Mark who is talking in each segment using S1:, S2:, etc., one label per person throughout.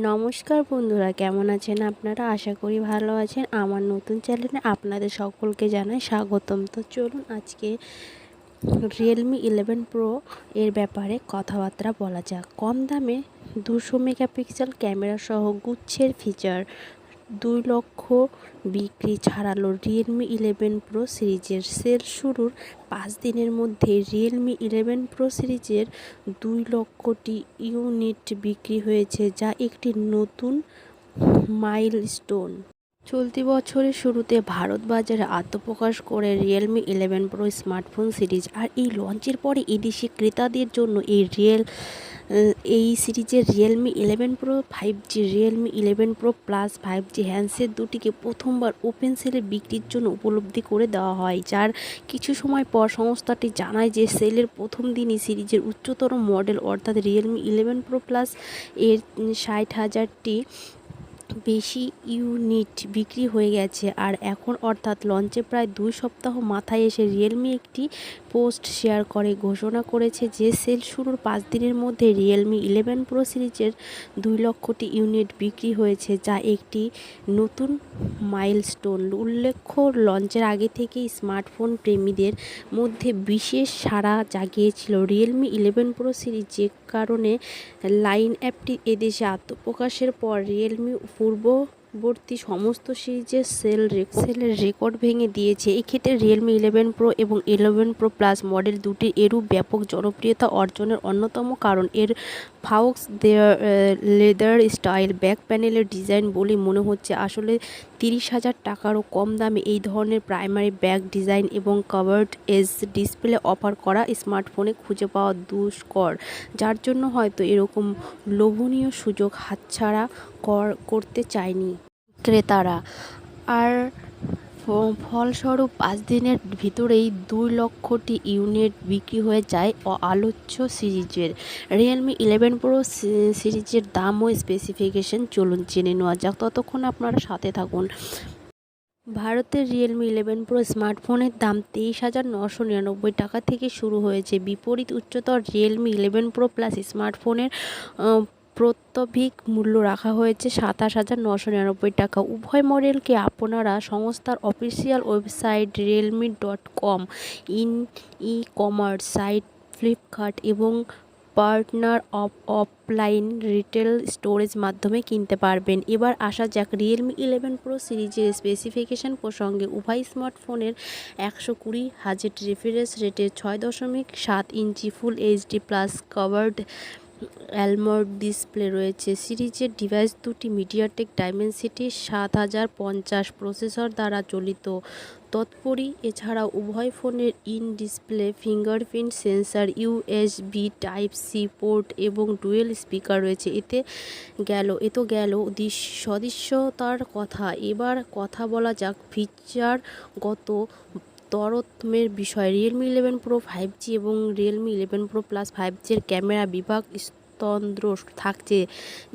S1: নমস্কার বন্ধুরা, কেমন আছেন আপনারা? আশা করি ভালো আছেন। আমার নতুন চ্যানেলে আপনাদের সকলকে জানাই স্বাগতম। তো চলুন আজকে রিয়েলমি 11 প্রো এর ব্যাপারে কথাবার্তা বলা যাক। কম দামে 200 মেগাপিক্সেল ক্যামেরা সহ গুচ্ছের ফিচার 2 লক্ষ বিক্রি ছাড়ালো রিয়েলমি 11 প্রো সিরিজের। সেল শুরুর 5 দিনের মধ্যে রিয়েলমি 11 প্রো সিরিজের 2 লক্ষটি ইউনিট বিক্রি হয়েছে, যা একটি নতুন মাইলস্টোন। চলতি বছরের শুরুতে ভারত বাজারে আত্মপ্রকাশ করে রিয়েলমি 11 প্রো স্মার্টফোন সিরিজ, আর এই লঞ্চের পরে এদেশি ক্রেতাদের জন্য এই সিরিজের Realme 11 pro 5G, Realme 11 pro plus 5G handset দুটিকে প্রথমবার ওপেন সেলে বিক্রির জন্য উপলব্ধি করে দেওয়া হয়, যার কিছু সময় পর সংস্থাটি জানায় যে সেলের প্রথম দিনই সিরিজের উচ্চতর মডেল অর্থাৎ রিয়েলমি 11 প্রো প্লাস এর 60,000টি বেশি ইউনিট বিক্রি হয়ে গেছে। আর এখন অর্থাৎ লঞ্চে প্রায় 2 সপ্তাহ মাথায় এসে রিয়েলমি একটি পোস্ট শেয়ার করে ঘোষণা করেছে যে সেল শুরুর 5 দিনের মধ্যে রিয়েলমি 11 প্রো সিরিজের 2 লক্ষটি ইউনিট বিক্রি হয়েছে, যা একটি নতুন মাইলস্টোন। উল্লেখ্য, লঞ্চের আগে থেকেই স্মার্টফোন প্রেমীদের মধ্যে বিশেষ সাড়া জাগিয়েছিল রিয়েলমি 11 প্রো সিরিজ, যে কারণে লাইন অ্যাপটি এদেশে আত্মপ্রকাশের পর রিয়েলমি পূর্ববর্তী সমস্ত সিরিজের সেলের রেকর্ড ভেঙে দিয়েছে। এক্ষেত্রে রিয়েলমি 11 প্রো এবং 11 প্রো প্লাস মডেল দুটি এরূপ ব্যাপক জনপ্রিয়তা অর্জনের অন্যতম কারণ এর ফাউক্স লেদার স্টাইল ব্যাক প্যানেলের ডিজাইন বলে মনে হচ্ছে। আসলে 30,000 টাকারও কম দামে এই ধরনের প্রাইমারি ব্যাক ডিজাইন এবং কাভার্ড এজ ডিসপ্লে অফার করা স্মার্টফোনে খুঁজে পাওয়া দুষ্কর, যার জন্য হয়তো এরকম লোভনীয় সুযোগ হাতছাড়া করতে চায়নি ক্রেতারা। আর ফলস্বরূপ 5 দিনের ভিতরেই 2 লক্ষটি ইউনিট বিক্রি হয়ে যায় আলোচ্য সিরিজের। রিয়েলমি 11 প্রো সিরিজের দাম ও স্পেসিফিকেশন চলুন জেনে নেওয়া যাক, ততক্ষণ আপনারা সাথে থাকুন। ভারতের রিয়েলমি 11 প্রো স্মার্টফোনের দাম 23,999 টাকা থেকে শুরু হয়েছে। বিপরীত উচ্চতর রিয়েলমি 11 প্রো প্লাস স্মার্টফোনের প্রত্যভিক মূল্য রাখা হয়েছে 27,999 টাকা। উভয় মডেলকে আপনারা সংস্থার official website realme.com, e commerce site Flipkart এবং পার্টনার অফলাইন রিটেল স্টোরেজ মাধ্যমে কিনতে পারবেন। এবার আসা যাক রিয়েলমি 11 প্রো সিরিজের স্পেসিফিকেশন প্রসঙ্গে। উভয় স্মার্টফোনের 120Hz রিফ্রেশ রেটের 6.7 ইঞ্চি ফুল এইচডি প্লাস কাভার্ড অ্যালমোড ডিসপ্লে রয়েছে। সিরিজের ডিভাইস দুটি মিডিয়াটেক ডাইমেনসিটি 7050 প্রসেসর দ্বারা চালিত। তৎপরই এছাড়াও উভয় ফোনের in display fingerprint sensor, USB type-C port এবং ডুয়েল স্পিকার রয়েছে। এ তো গেল সদৃশ্যতার কথা। এবার কথা বলা যাক ফিচারগত তারতম্যের বিষয়। রিয়েলমি 11 প্রো 5G এবং রিয়েলমি 11 প্রো প্লাস 5G এর ক্যামেরা বিভাগ স্বতন্ত্র থাকছে।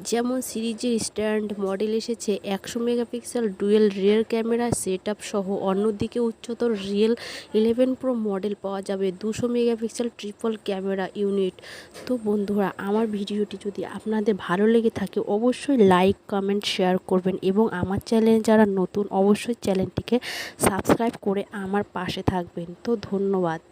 S1: যেমন সিরিজের স্ট্যান্ড মডেল এসেছে 100 megapixel dual rear camera setup সহ, অন্যদিকে উচ্চতর রিয়েল 11 প্রো মডেল পাওয়া যাবে 200 মেগাপিক্সেল ট্রিপল ক্যামেরা ইউনিট। তো বন্ধুরা, আমার ভিডিওটি যদি আপনাদের ভালো লেগে থাকে অবশ্যই লাইক, কমেন্ট, শেয়ার করবেন এবং আমার চ্যানেলে যারা নতুন অবশ্যই চ্যানেলটিকে সাবস্ক্রাইব করে আমার পাশে থাকবেন। তো ধন্যবাদ।